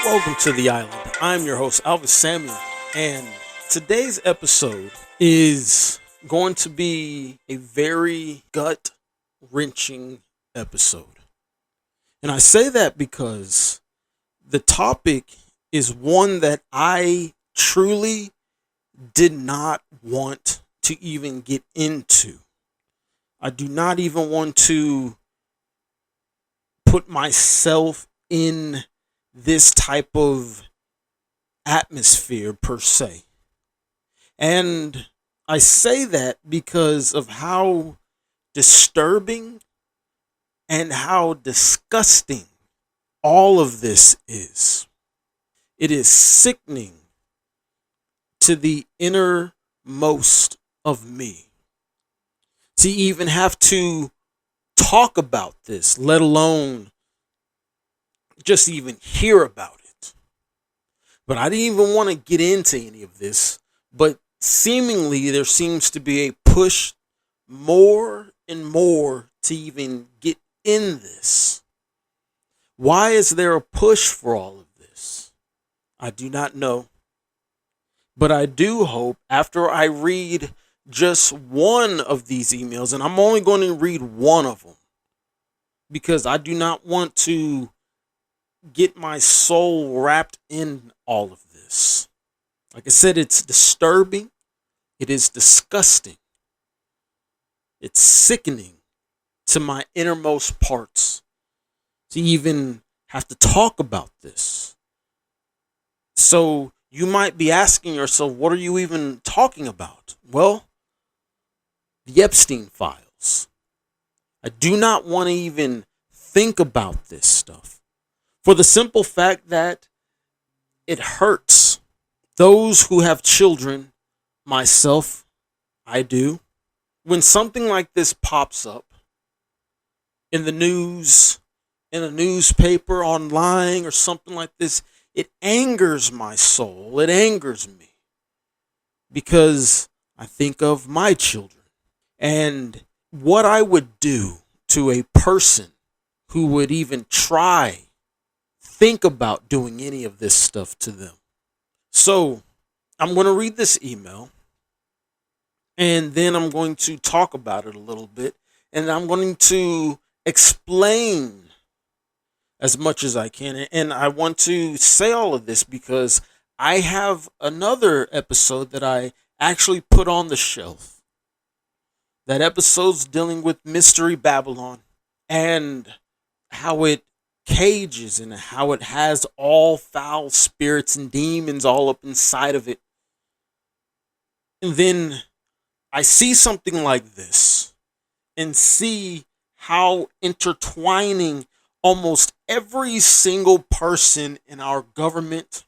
Welcome to the island. I'm your host, Alvis Samuel, and today's episode is going to be a very gut wrenching episode. And I say that because the topic is one that I truly did not want to even get into. I do not even want to put myself in this type of atmosphere per se. And I say that because of how disturbing and how disgusting all of this is. It is sickening to the innermost of me to even have to talk about this, let alone just even hear about it. But I didn't even want to get into any of this. But seemingly there seems to be a push more and more to even get in this. Why is there a push for all of this? I do not know. But I do hope after I read just one of these emails, and I'm only going to read one of them because I do not want to get my soul wrapped in all of this. Like I said, it's disturbing. It is disgusting. It's sickening to my innermost parts to even have to talk about this. So you might be asking yourself, what are you even talking about? Well, the Epstein files. I do not want to even think about this stuff for the simple fact that it hurts those who have children. Myself, I do. When something like this pops up in the news, in a newspaper, online, or something like this, it angers my soul. It angers me because I think of my children and what I would do to a person who would even think about doing any of this stuff to them. So I'm going to read this email and then I'm going to talk about it a little bit and I'm going to explain as much as I can. And I want to say all of this because I have another episode that I actually put on the shelf. That episode's dealing with Mystery Babylon and how it cages and how it has all foul spirits and demons all up inside of it. And then I see something like this and see how intertwining almost every single person in our government,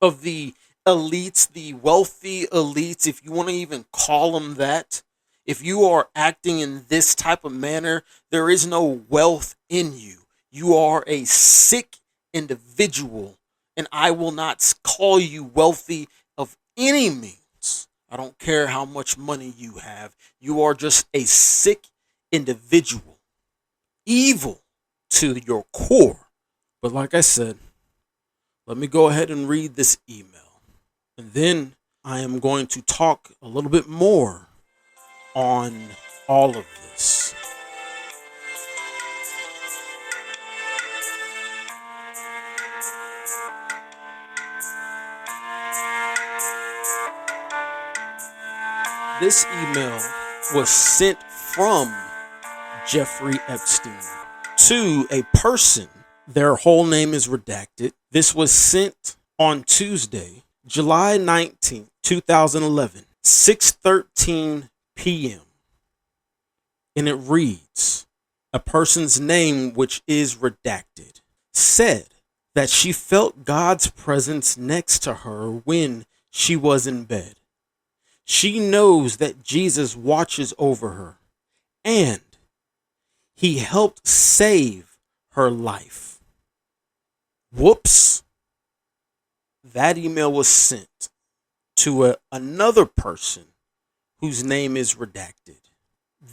of the elites, the wealthy elites, if you want to even call them that, if you are acting in this type of manner, there is no wealth in you. You are a sick individual, and I will not call you wealthy of any means. I don't care how much money you have. You are just a sick individual, evil to your core. But like I said, let me go ahead and read this email. And then I am going to talk a little bit more on all of this. This email was sent from Jeffrey Epstein to a person. Their whole name is redacted. This was sent on Tuesday, July 19th, 2011, 6:13 p.m. And it reads, a person's name, which is redacted, said that she felt God's presence next to her when she was in bed. She knows that Jesus watches over her and he helped save her life. Whoops. That email was sent to another person whose name is redacted.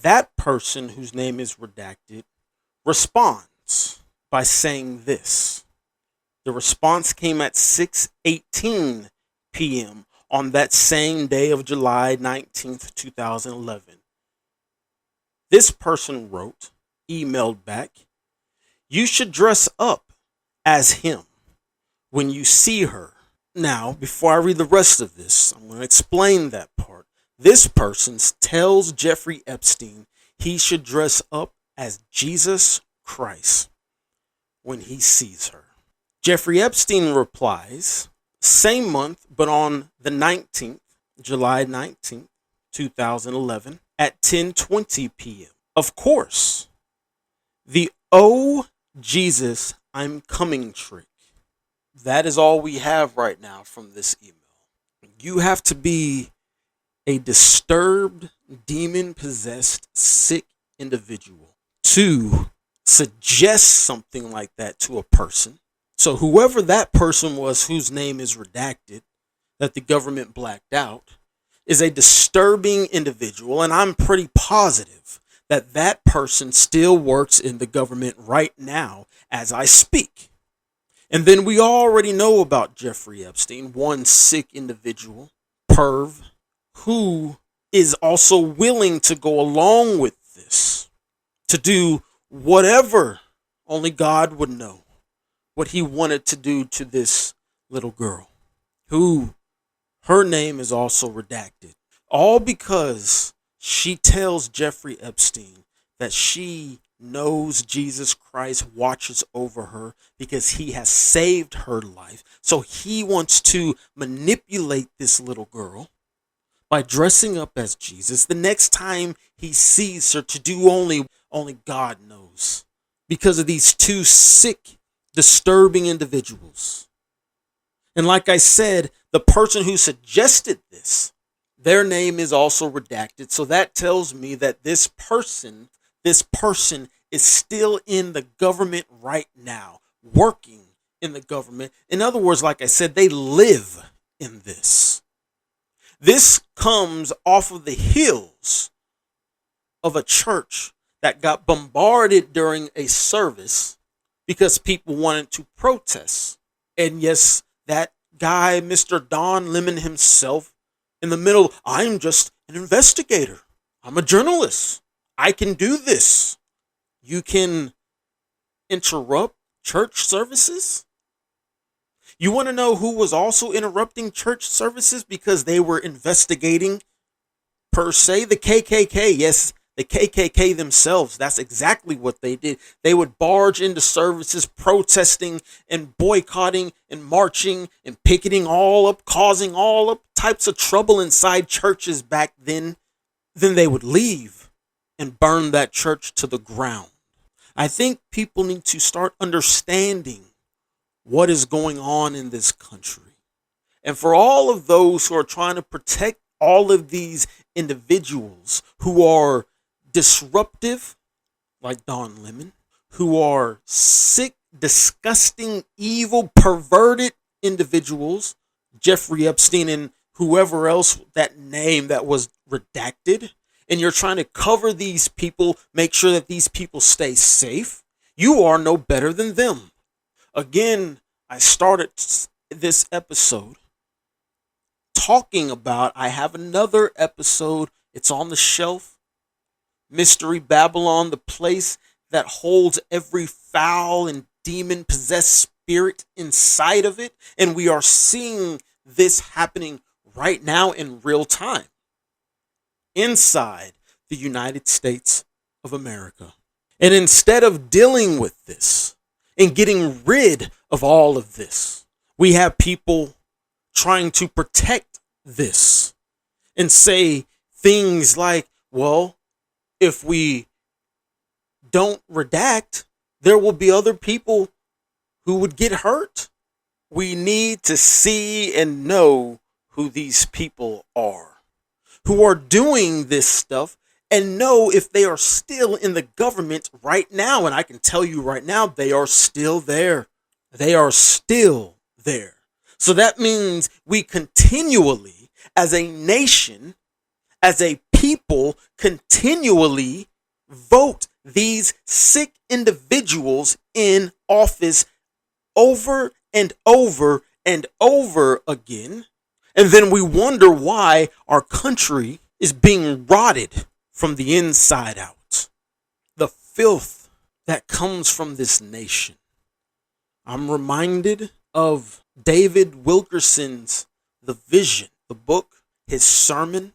That person whose name is redacted responds by saying this. The response came at 6:18 p.m. on that same day of July 19th, 2011. This person wrote, emailed back, "You should dress up as him when you see her." Now, before I read the rest of this, I'm going to explain that part. This person tells Jeffrey Epstein he should dress up as Jesus Christ when he sees her. Jeffrey Epstein replies, same month, but on the 19th, July 19th, 2011, at 10:20 p.m. Of course, the "Oh, Jesus, I'm coming" trick. That is all we have right now from this email. You have to be a disturbed, demon-possessed, sick individual to suggest something like that to a person. So whoever that person was whose name is redacted, that the government blacked out, is a disturbing individual, and I'm pretty positive that that person still works in the government right now as I speak. And then we already know about Jeffrey Epstein, one sick individual, perv, who is also willing to go along with this, to do whatever only God would know what he wanted to do to this little girl, who her name is also redacted. All because she tells Jeffrey Epstein that she knows Jesus Christ watches over her because he has saved her life. So he wants to manipulate this little girl by dressing up as Jesus the next time he sees her to do only God knows, because of these two sick, disturbing individuals. And like I said, the person who suggested this, their name is also redacted. So that tells me that this person is still in the government right now, working in the government. In other words, like I said, they live in this. This comes off of the heels of a church that got bombarded during a service because people wanted to protest. And yes, that guy, Mr. Don Lemon himself, in the middle, I'm just an investigator. I'm a journalist. I can do this. You can interrupt church services? You want to know who was also interrupting church services because they were investigating, per se? The KKK. Yes, the KKK themselves. That's exactly what they did. They would barge into services, protesting and boycotting and marching and picketing all up, causing all up types of trouble inside churches back then. Then they would leave and burn that church to the ground. I think people need to start understanding what is going on in this country. And for all of those who are trying to protect all of these individuals who are disruptive, like Don Lemon, who are sick, disgusting, evil, perverted individuals, Jeffrey Epstein and whoever else, that name that was redacted, and you're trying to cover these people, make sure that these people stay safe, you are no better than them. Again, I started this episode talking about, I have another episode, it's on the shelf, Mystery Babylon, the place that holds every foul and demon-possessed spirit inside of it. And we are seeing this happening right now in real time inside the United States of America. And instead of dealing with this and getting rid of all of this, we have people trying to protect this and say things like, well, if we don't redact, there will be other people who would get hurt. We need to see and know who these people are, who are doing this stuff, and know if they are still in the government right now. And I can tell you right now, they are still there. They are still there. So that means we continually, as a nation, as a people, continually vote these sick individuals in office over and over and over again. And then we wonder why our country is being rotted from the inside out. The filth that comes from this nation. I'm reminded of David Wilkerson's The Vision, the book, his sermon.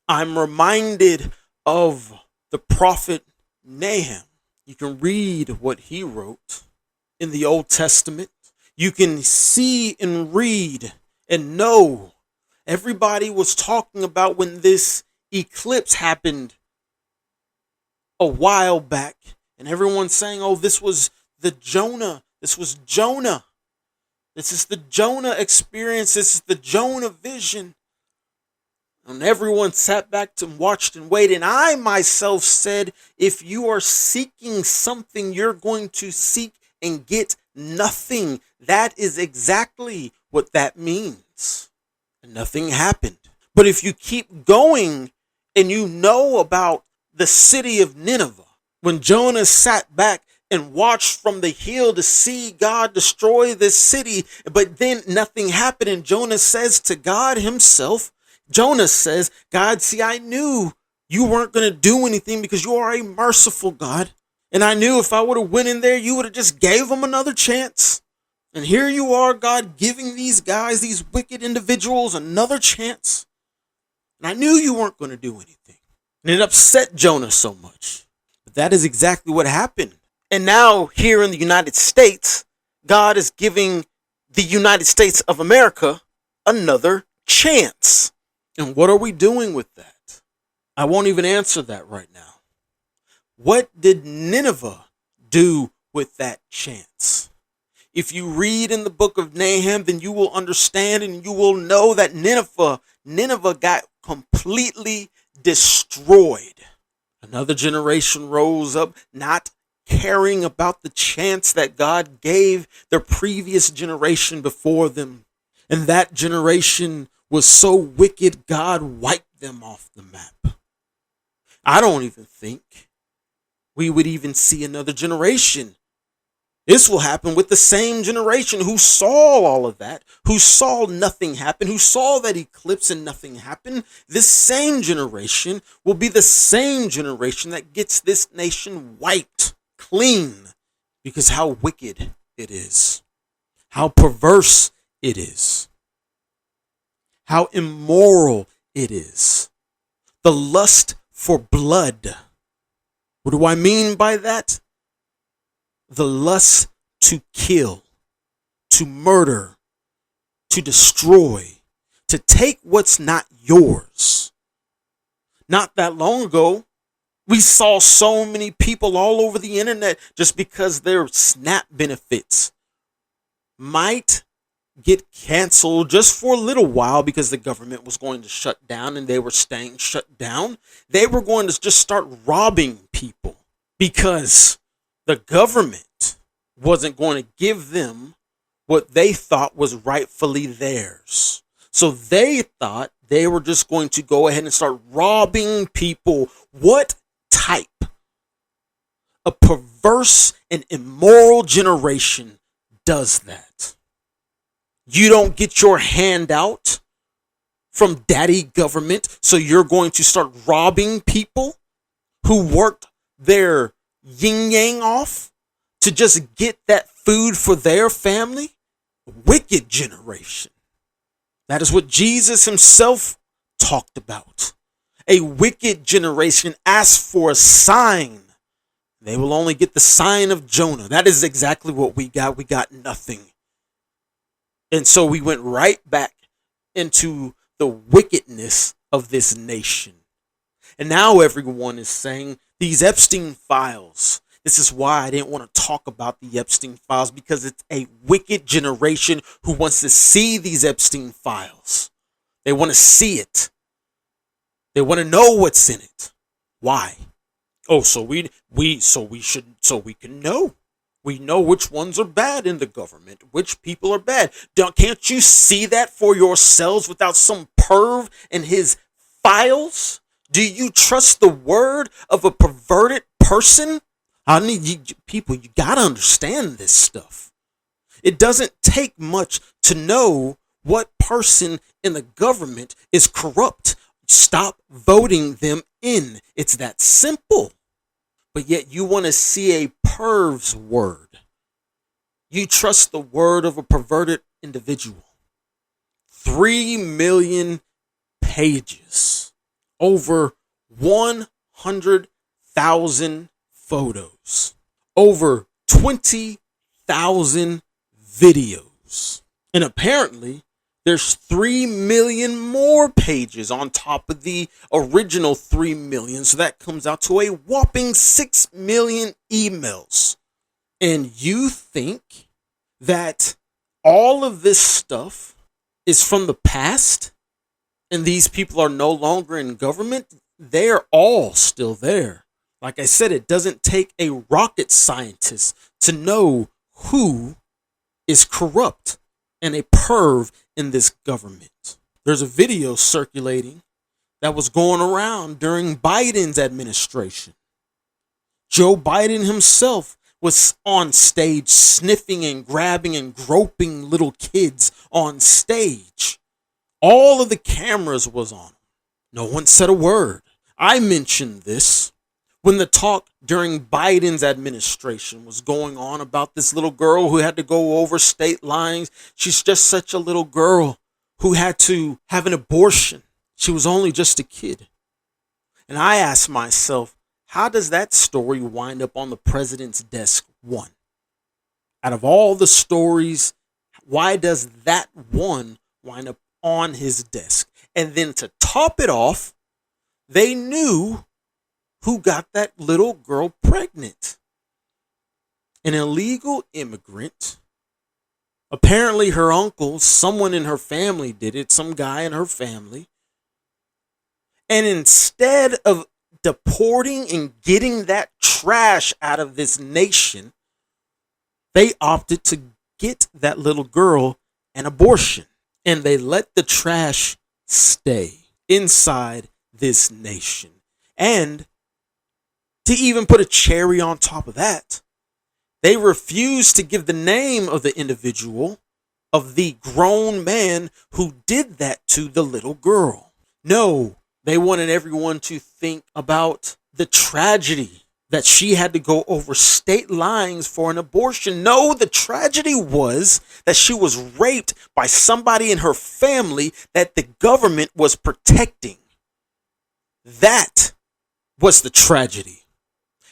I'm reminded of the prophet Nahum. You can read what he wrote in the Old Testament. You can see and read and know. Everybody was talking about when this eclipse happened a while back, and everyone's saying, oh, this was the Jonah. This was Jonah. This is the Jonah experience. This is the Jonah vision. And everyone sat back and watched and waited. And I myself said, if you are seeking something, you're going to seek and get nothing. That is exactly what that means. And nothing happened. But if you keep going and you know about the city of Nineveh, when Jonah sat back and watched from the hill to see God destroy this city, but then nothing happened, and Jonah says to God himself, Jonah says, God, see, I knew you weren't going to do anything because you are a merciful God. And I knew if I would have went in there, you would have just gave them another chance. And here you are, God, giving these guys, these wicked individuals, another chance. And I knew you weren't going to do anything. And it upset Jonah so much. But that is exactly what happened. And now here in the United States, God is giving the United States of America another chance. And what are we doing with that? I won't even answer that right now. What did Nineveh do with that chance? If you read in the book of Nahum, then you will understand and you will know that Nineveh got completely destroyed. Another generation rose up, not caring about the chance that God gave the previous generation before them. And that generation was so wicked, God wiped them off the map. I don't even think we would even see another generation. This will happen with the same generation who saw all of that, who saw nothing happen, who saw that eclipse and nothing happen. This same generation will be the same generation that gets this nation wiped clean because how wicked it is, how perverse it is, how immoral it is. The lust for blood. What do I mean by that? The lust to kill, to murder, to destroy, to take what's not yours. Not that long ago, we saw so many people all over the internet just because their SNAP benefits might get canceled just for a little while because the government was going to shut down and they were staying shut down. They were going to just start robbing people because the government wasn't going to give them what they thought was rightfully theirs. So they thought they were just going to go ahead and start robbing people. What type of perverse and immoral generation does that? You don't get your hand out from daddy government, so you're going to start robbing people who worked their yin yang off to just get that food for their family? Wicked generation. That is what Jesus himself talked about. A wicked generation asked for a sign. They will only get the sign of Jonah. That is exactly what we got. We got nothing. And so we went right back into the wickedness of this nation. And now everyone is saying these Epstein files. This is why I didn't want to talk about the Epstein files, because it's a wicked generation who wants to see these Epstein files. They want to see it. They want to know what's in it. Why? Oh, so we can know. We know which ones are bad in the government, which people are bad. Can't you see that for yourselves without some perv and his files? Do you trust the word of a perverted person? I need you people, you got to understand this stuff. It doesn't take much to know what person in the government is corrupt. Stop voting them in. It's that simple. But yet you want to see a perv's word. You trust the word of a perverted individual. 3 million pages. Over 100,000 photos. Over 20,000 videos. And apparently, there's 3 million more pages on top of the original 3 million. So that comes out to a whopping 6 million emails. And you think that all of this stuff is from the past and these people are no longer in government? They're all still there. Like I said, it doesn't take a rocket scientist to know who is corrupt and a perv in this government. There's a video circulating that was going around during Biden's administration. Joe Biden himself was on stage sniffing and grabbing and groping little kids on stage. All of the cameras was on him. No one said a word. I mentioned this when the talk during Biden's administration was going on about this little girl who had to go over state lines. She's just such a little girl who had to have an abortion. She was only just a kid. And I asked myself, how does that story wind up on the president's desk? One. Out of all the stories, why does that one wind up on his desk? And then to top it off, they knew who got that little girl pregnant. An illegal immigrant. Apparently her uncle, someone in her family did it, some guy in her family. And instead of deporting and getting that trash out of this nation, they opted to get that little girl an abortion. And they let the trash stay inside this nation. And to even put a cherry on top of that, they refused to give the name of the individual, of the grown man who did that to the little girl. No, they wanted everyone to think about the tragedy that she had to go over state lines for an abortion. No, the tragedy was that she was raped by somebody in her family that the government was protecting. That was the tragedy.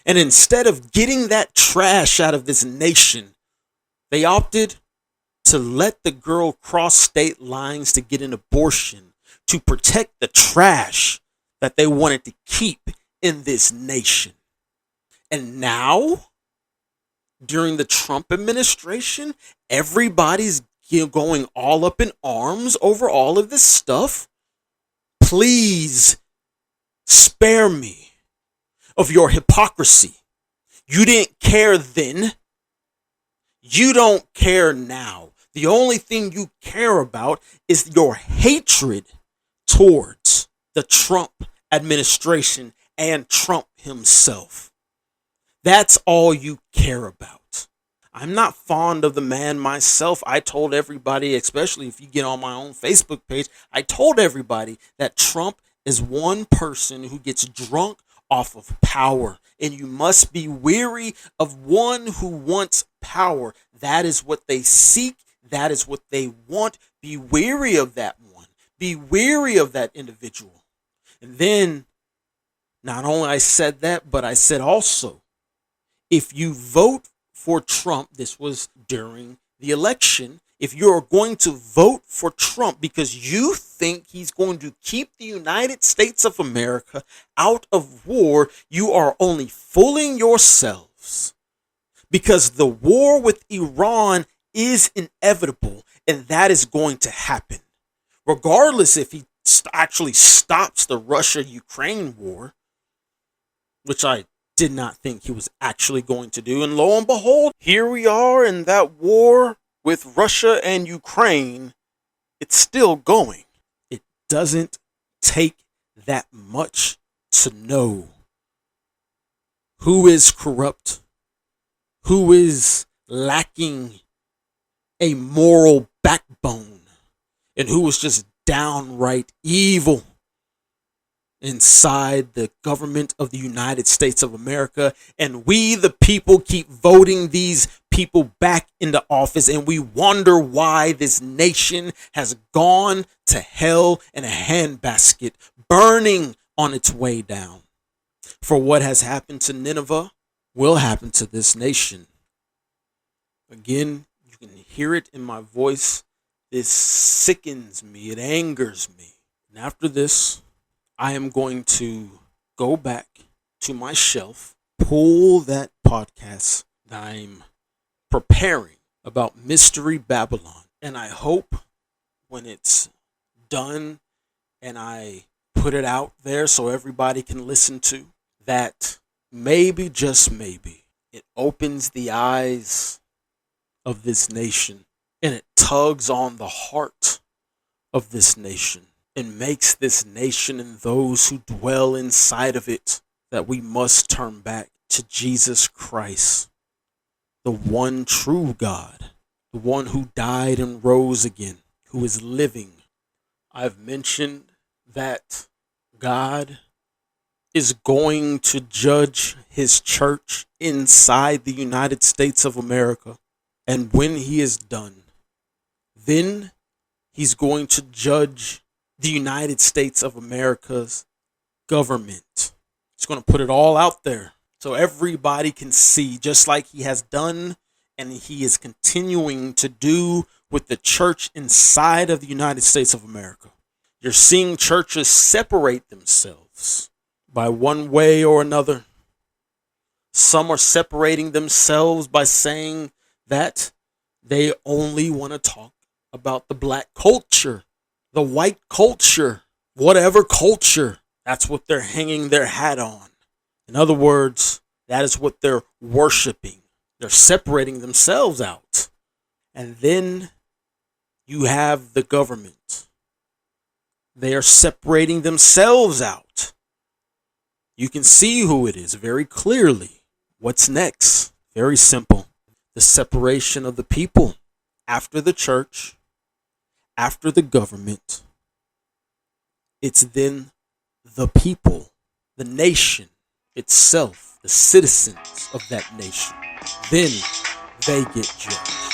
And instead of getting that trash out of this nation, they opted to let the girl cross state lines to get an abortion, to protect the trash that they wanted to keep in this nation. And now, during the Trump administration, everybody's going all up in arms over all of this stuff. Please spare me of your hypocrisy. You didn't care then. You don't care now. The only thing you care about is your hatred towards the Trump administration and Trump himself. That's all you care about. I'm not fond of the man myself. I told everybody, especially if you get on my own Facebook page, I told everybody that Trump is one person who gets drunk off of power. And you must be weary of one who wants power. That is what they seek. That is what they want. Be weary of that one. Be weary of that individual. And then, not only I said that, but I said also, if you vote for Trump, this was during the election, if you're going to vote for Trump because you think he's going to keep the United States of America out of war, you are only fooling yourselves. Because the war with Iran is inevitable, and that is going to happen. Regardless if he actually stops the Russia-Ukraine war, which I did not think he was actually going to do. And lo and behold, here we are in that war with Russia and Ukraine. It's still going. It doesn't take that much to know who is corrupt, who is lacking a moral backbone and who was just downright evil inside the government of the United States of America. And we, the people, keep voting these people back into office. And we wonder why this nation has gone to hell in a handbasket, burning on its way down. For what has happened to Nineveh will happen to this nation. Again, you can hear it in my voice. This sickens me. It angers me. And after this, I am going to go back to my shelf, pull that podcast that I'm preparing about Mystery Babylon. And I hope when it's done and I put it out there so everybody can listen to, that maybe, just maybe, it opens the eyes of this nation and it tugs on the heart of this nation and makes this nation and those who dwell inside of it that we must turn back to Jesus Christ, the one true God, the one who died and rose again, who is living. I've mentioned that God is going to judge his church inside the United States of America. And when he is done, then he's going to judge the United States of America's government. He's going to put it all out there so everybody can see, just like he has done and he is continuing to do with the church inside of the United States of America. You're seeing churches separate themselves by one way or another. Some are separating themselves by saying that they only want to talk about the black culture, the white culture, whatever culture. That's what they're hanging their hat on. In other words, that is what they're worshiping. They're separating themselves out. And then you have the government. They are separating themselves out. You can see who it is very clearly. What's next? Very simple. The separation of the people after the church, after the government. It's then the people, the nation itself, the citizens of that nation. Then they get judged.